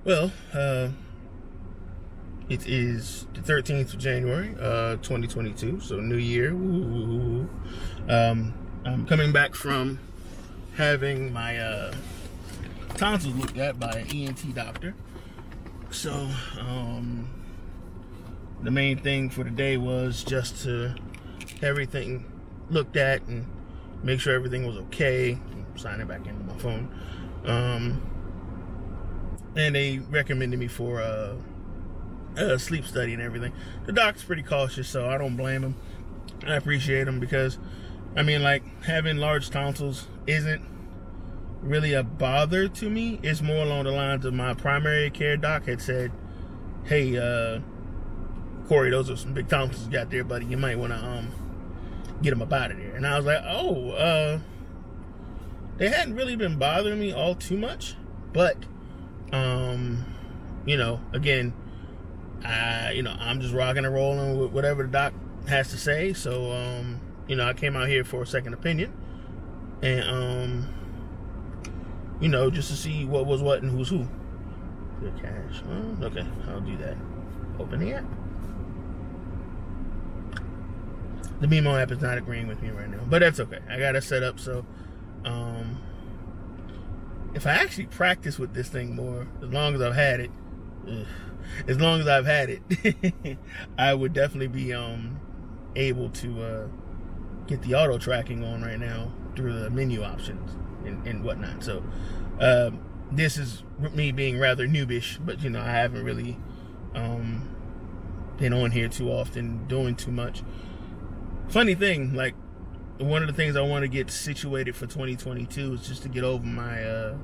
Well, it is the 13th of January, 2022, so new year. Woo. I'm coming back from having my tonsils looked at by an ENT doctor. So, the main thing for the day was just to have everything looked at and make sure everything was okay. I'm signing back into my phone. And they recommended me for a sleep study and everything. The doc's pretty cautious, so I don't blame him. I appreciate him because, I mean, like, having large tonsils isn't really a bother to me. It's more along the lines of my primary care doc had said, hey, Corey, those are some big tonsils you got there, buddy. You might want to get them up out of there. And I was like, oh, they hadn't really been bothering me all too much, but you know, again, I'm just rocking and rolling with whatever the doc has to say. So, you know, I came out here for a second opinion, and you know, just to see what was what and who's who. Good cash. Okay, I'll do that. Open the app. The Memo app is not agreeing with me right now, but that's okay. I got it set up so if I actually practice with this thing more, as long as I've had it, I would definitely be able to get the auto tracking on right now through the menu options and whatnot. So this is me being rather noobish, but you know, I haven't really been on here too often, doing too much. Funny thing, like, one of the things I want to get situated for 2022 is just to get over my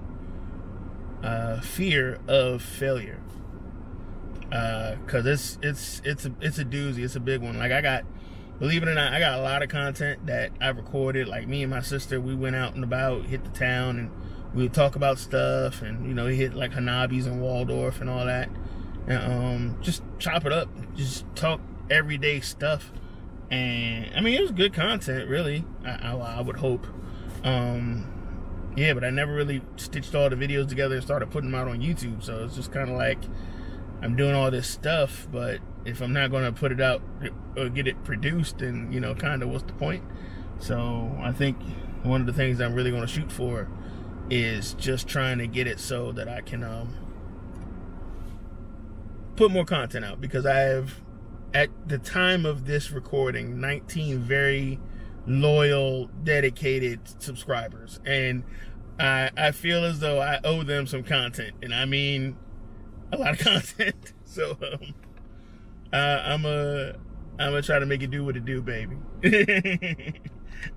fear of failure, because it's a doozy. It's a big one. Like, believe it or not, I got a lot of content that I've recorded. Like, me and my sister, we went out and about, hit the town, and we would talk about stuff, and you know, we hit like Hanabi's and Waldorf and all that, and just chop it up, just talk everyday stuff. And I mean, it was good content, really. I would hope. Yeah, but I never really stitched all the videos together and started putting them out on YouTube. So it's just kind of like, I'm doing all this stuff, but if I'm not going to put it out or get it produced, then, you know, kind of what's the point? So I think one of the things I'm really going to shoot for is just trying to get it so that I can put more content out, because I have, at the time of this recording, 19 very loyal, dedicated subscribers, and I feel as though I owe them some content, and I mean a lot of content. So I'm gonna try to make it do what it do, baby,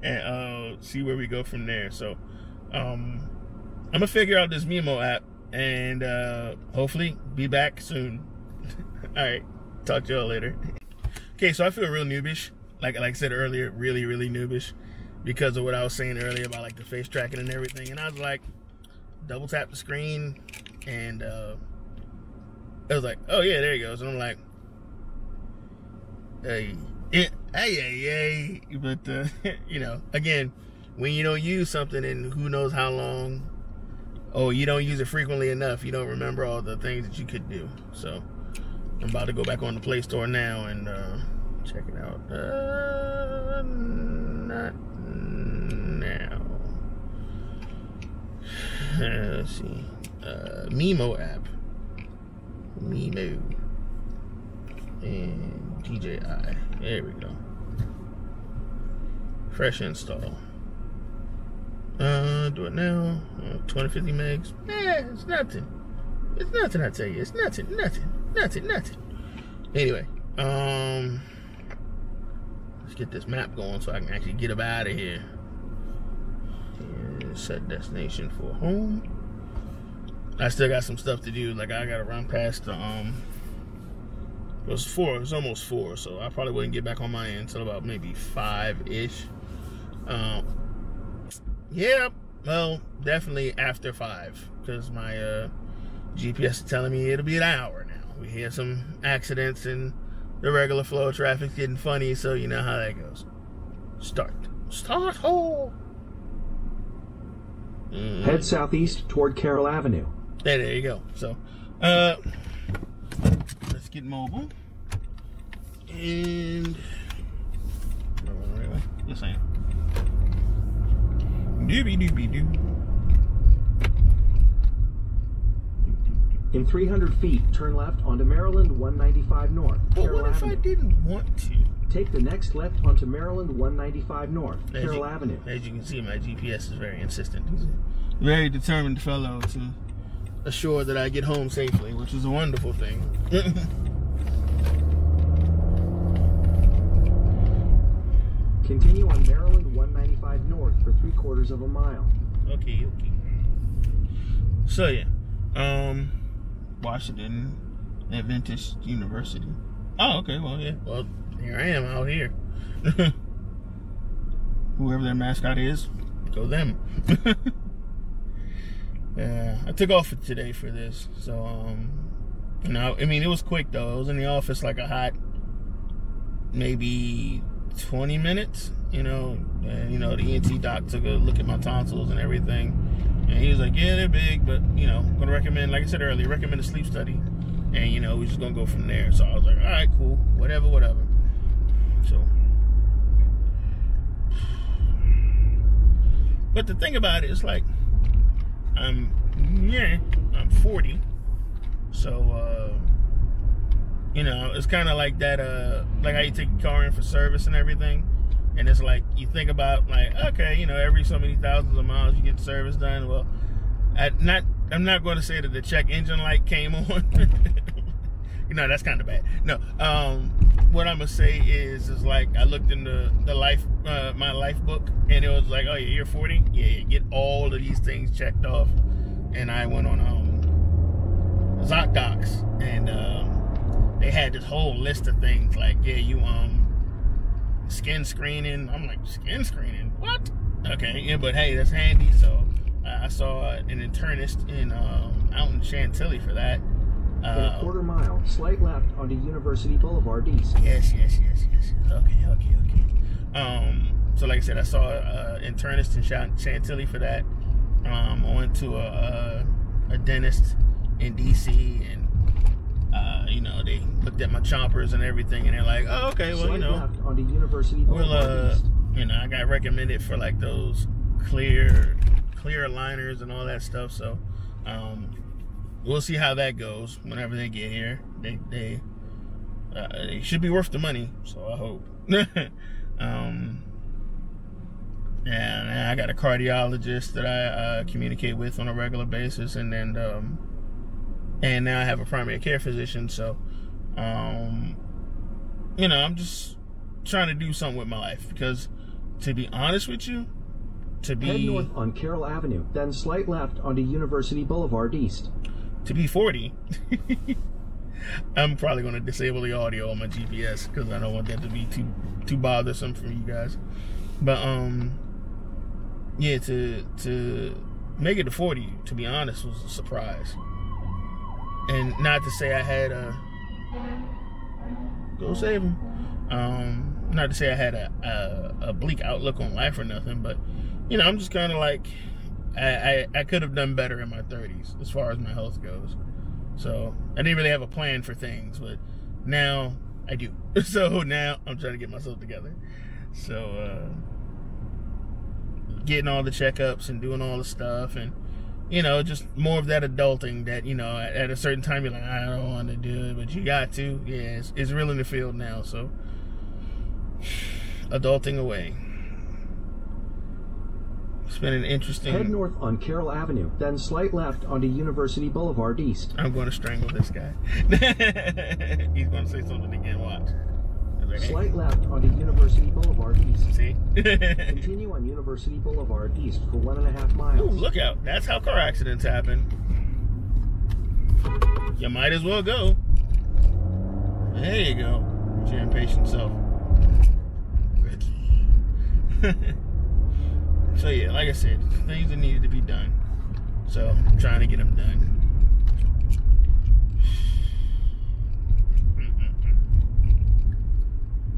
and see where we go from there. So I'm gonna figure out this Memo app, and hopefully be back soon. All right. Talk to y'all later. Okay, so I feel real noobish. Like I said earlier, really, really noobish, because of what I was saying earlier about like the face tracking and everything. And I was like, double tap the screen, and I was like, oh yeah, there he goes. And I'm like, hey. But you know, again, when you don't use something and who knows how long, or you don't use it frequently enough, you don't remember all the things that you could do. So I'm about to go back on the Play Store now and check it out. Not now. Let's see. Memo app. Memo. And DJI. There we go. Fresh install. Do it now. 250 megs. It's nothing. It's nothing, I tell you. It's nothing. Anyway, let's get this map going so I can actually get up out of here. And set destination for home. I still got some stuff to do. Like, I gotta run past the it was 4. It was almost 4, so I probably wouldn't get back on my end until about maybe 5-ish. Yeah, well, definitely after 5, because my GPS is telling me it'll be an hour now. We had some accidents and the regular flow of traffic's getting funny, so you know how that goes. Start hole. Head southeast toward Carroll Avenue. There you go. So Let's get mobile. And this ain't. Doobie doobie doo. In 300 feet, turn left onto Maryland 195 North, Carroll What if Avenue. I didn't want to? Take the next left onto Maryland 195 North, Carroll Avenue. As you can see, my GPS is very insistent. He's a very determined fellow to assure that I get home safely, which is a wonderful thing. Continue on Maryland 195 North for 3/4 of a mile. Okay. So yeah, Washington Adventist University. Oh, okay. Well, yeah. Well, here I am out here. Whoever their mascot is, go them. Yeah, I took off today for this, so you know, I mean, it was quick though. I was in the office like a hot maybe 20 minutes, you know, and you know, the ENT Doc took a look at my tonsils and everything, and he was like, yeah, they're big, but you know, I'm gonna recommend, like I said earlier, recommend a sleep study, and you know, we're just gonna go from there. So I was like, all right, cool, whatever. So, but the thing about it is, like, I'm 40, so you know, it's kind of like that, like how you take your car in for service and everything, and it's like, you think about, like, okay, you know, every so many thousands of miles you get service done. Well, I'm not going to say that the check engine light came on. You know, that's kind of bad. No, what I'm gonna say is like, I looked in the life, my life book, and it was like, oh yeah, you're 40, yeah, get all of these things checked off. And I went on ZocDocs, and they had this whole list of things, like, yeah, you skin screening. I'm like, skin screening? What? Okay, yeah, but hey, that's handy. So I saw an internist out in Chantilly for that. In a 1/4 mile, slight left onto University Boulevard East. Yes. Okay. So like I said, I saw an internist in Chantilly for that. I went to a dentist in DC, and you know, they looked at my chompers and everything, and they're like, oh, okay, well, you know, left onto University Boulevard East. You know, I got recommended for like those clear aligners and all that stuff. So we'll see how that goes whenever they get here. They should be worth the money, so I hope. And I got a cardiologist that I communicate with on a regular basis, and then and now I have a primary care physician. So you know, I'm just trying to do something with my life, because to be honest with you, head north on Carroll Avenue, then slight left onto University Boulevard East. To be 40, I'm probably going to disable the audio on my GPS, because I don't want that to be too bothersome for you guys. But yeah, to make it to 40, to be honest, was a surprise. And not to say I had go save him. Not to say I had a bleak outlook on life or nothing, but you know, I'm just kind of like, I could have done better in my 30s as far as my health goes. So I didn't really have a plan for things, but now I do. So now I'm trying to get myself together. So getting all the checkups and doing all the stuff, and you know, just more of that adulting that, you know, at a certain time you're like, I don't want to do it, but you got to. Yeah, it's real in the field now. So adulting away. It's been an interesting... Head north on Carroll Avenue, then slight left onto University Boulevard East. I'm going to strangle this guy. He's going to say something again. Watch. Like, hey. Slight left onto University Boulevard East. See? Continue on University Boulevard East for 1.5 miles. Ooh, look out. That's how car accidents happen. You might as well go. There you go. Your impatient self. So yeah, like I said, things that needed to be done. So I'm trying to get them done.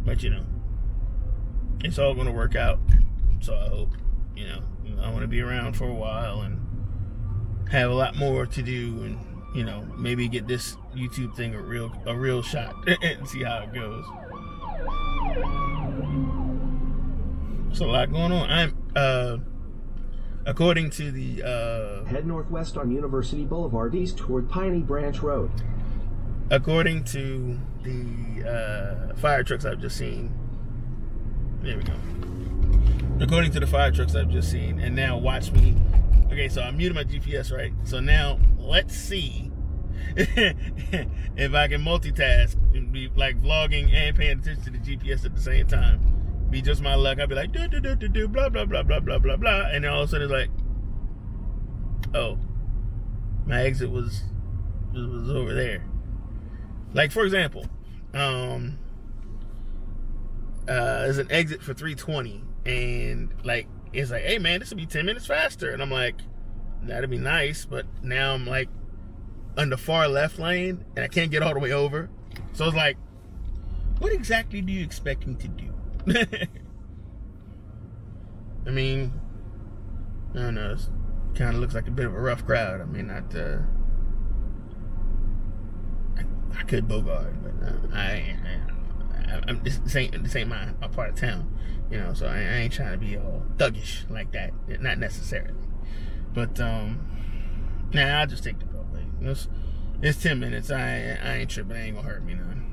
But you know, it's all going to work out. So I hope, you know, I want to be around for a while and have a lot more to do, and you know, maybe get this YouTube thing a real shot and see how it goes. There's a lot going on. According to the head northwest on University Boulevard East toward Piney Branch Road. According to the fire trucks I've just seen, there we go. According to the fire trucks I've just seen, and now watch me. Okay, so I'm muted my GPS, right? So now let's see if I can multitask and be like vlogging and paying attention to the GPS at the same time. Be just my luck. I'd be like do blah blah blah blah blah blah blah, and then all of a sudden it's like, oh, my exit was over there. Like for example, there's an exit for 320, and like it's like, hey man, this will be 10 minutes faster, and I'm like, that'd be nice, but now I'm like on the far left lane, and I can't get all the way over. So it's like, what exactly do you expect me to do? I mean, I don't know. It kind of looks like a bit of a rough crowd. I mean, not. I could bogart, but this ain't my part of town, you know. So I ain't trying to be all thuggish like that. Not necessarily, but nah, I'll just take the go away. It's 10 minutes. I ain't tripping. It ain't gonna hurt me none.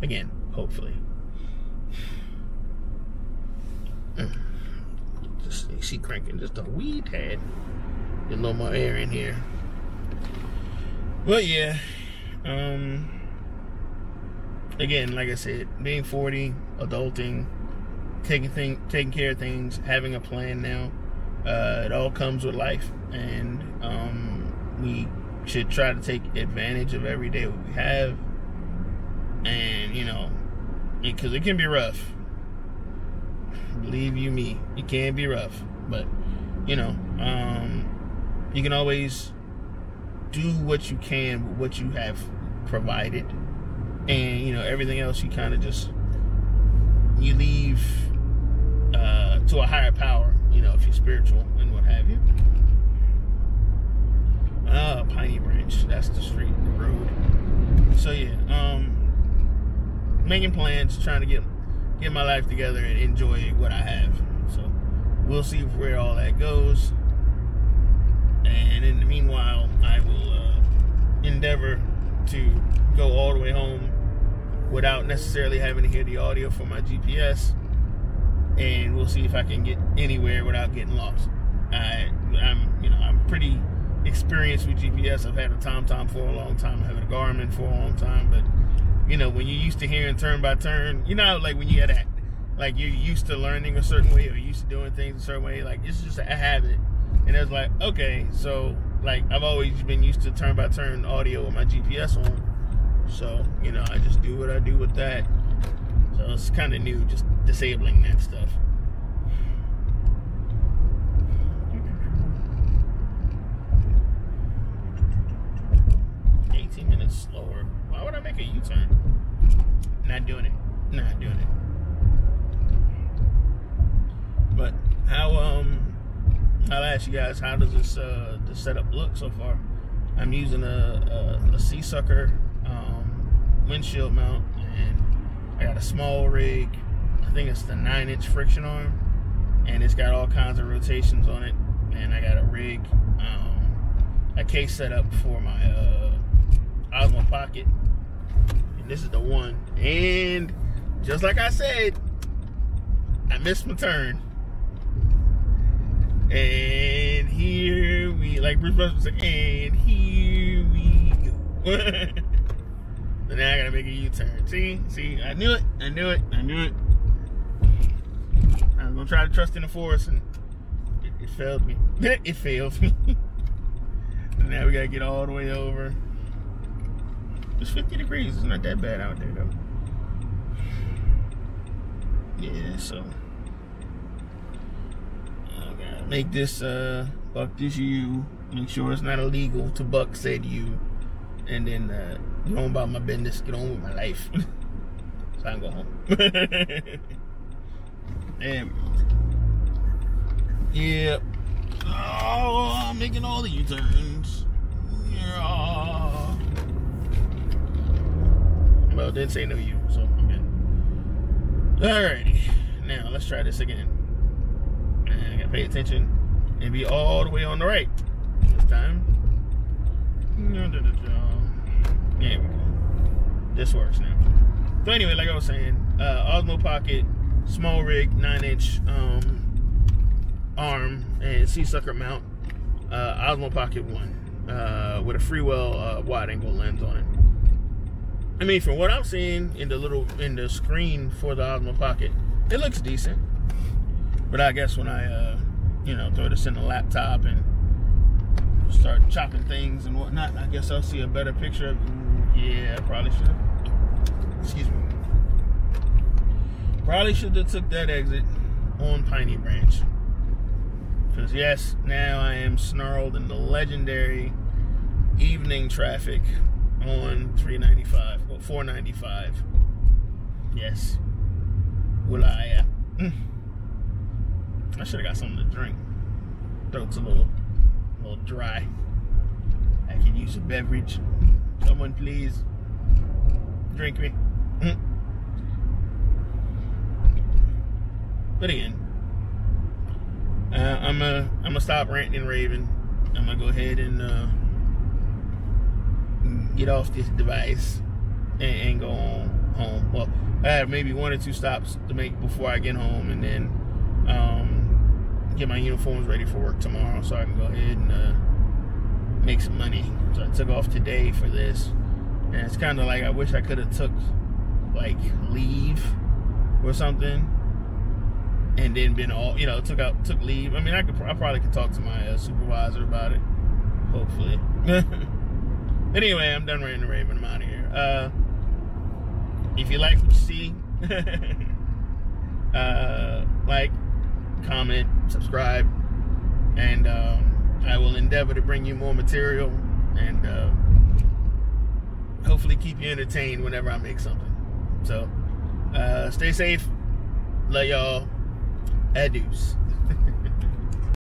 Again, hopefully. Just she cranking just a wee tad. Get a little more air in here. But yeah, again, like I said, being 40, adulting, taking care of things, having a plan now. It all comes with life, and we should try to take advantage of every day what we have. And you know, because it can be rough. Believe you me, it can be rough, but you know, you can always do what you can with what you have provided, and you know, everything else you kind of just leave to a higher power, you know, if you're spiritual and what have you. Piney Branch, that's the street, the road. So yeah, making plans, trying to get my life together and enjoy what I have. So we'll see where all that goes. And in the meanwhile, I will endeavor to go all the way home without necessarily having to hear the audio from my GPS. And we'll see if I can get anywhere without getting lost. I'm pretty experienced with GPS. I've had a TomTom for a long time. I've had a Garmin for a long time, but you know, when you're used to hearing turn by turn, you know, like when you had that, like you're used to learning a certain way or used to doing things a certain way, like it's just a habit. And it's like, okay, so like I've always been used to turn by turn audio with my GPS on. So, you know, I just do what I do with that. So it's kind of new, just disabling that stuff. Slower. Why would I make a U-turn? Not doing it. Not doing it. But I'll ask you guys, how does this the setup look so far? I'm using a sea sucker windshield mount, and I got a small rig. I think it's the 9-inch friction arm, and it's got all kinds of rotations on it. And I got a rig, a case set up for my Osmo Pocket, and this is the one. And just like I said, I missed my turn, and here we, like Bruce Russell said, and here we go. So now I gotta make a U-turn. See, I knew it. I was gonna try to trust in the force, and it failed me. It failed me. So now we gotta get all the way over. It's 50 degrees. It's not that bad out there, though. Yeah, so I gotta make this buck this U. Make sure it's not illegal to buck said U, and then get on about my business. Get on with my life. So I can go home. And yeah. Oh, I'm making all the U-turns. Yeah. it didn't say no U, so I'm good. Alrighty, now let's try this again. And I gotta pay attention and be all the way on the right this time. There we go. This works now. So anyway, like I was saying, Osmo Pocket, small rig, 9-inch arm and C-sucker mount. Osmo Pocket 1 with a Freewell wide-angle lens on it. I mean, from what I'm seeing in the screen for the Osmo Pocket, it looks decent. But I guess when I throw this in the laptop and start chopping things and whatnot, I guess I'll see a better picture of. Yeah, I probably should have. Excuse me. Probably should have took that exit on Piney Branch. Because yes, now I am snarled in the legendary evening traffic on 395, well, 495. Yes. Will I? I should have got something to drink. Throat's a little dry. I could use a beverage. Someone please drink me. But again, I'm gonna stop ranting and raving. I'm gonna go ahead and get off this device and go on home. Well, I have maybe 1 or 2 stops to make before I get home, and then get my uniforms ready for work tomorrow, so I can go ahead and make some money. So I took off today for this, and it's kind of like I wish I could have took like leave or something, and then been all took leave. I mean, I probably could talk to my supervisor about it, hopefully. Anyway, I'm done ranting and raving. I'm out of here. If you like what you see, like, comment, subscribe, and I will endeavor to bring you more material and hopefully keep you entertained whenever I make something. So stay safe. Love y'all. Adios.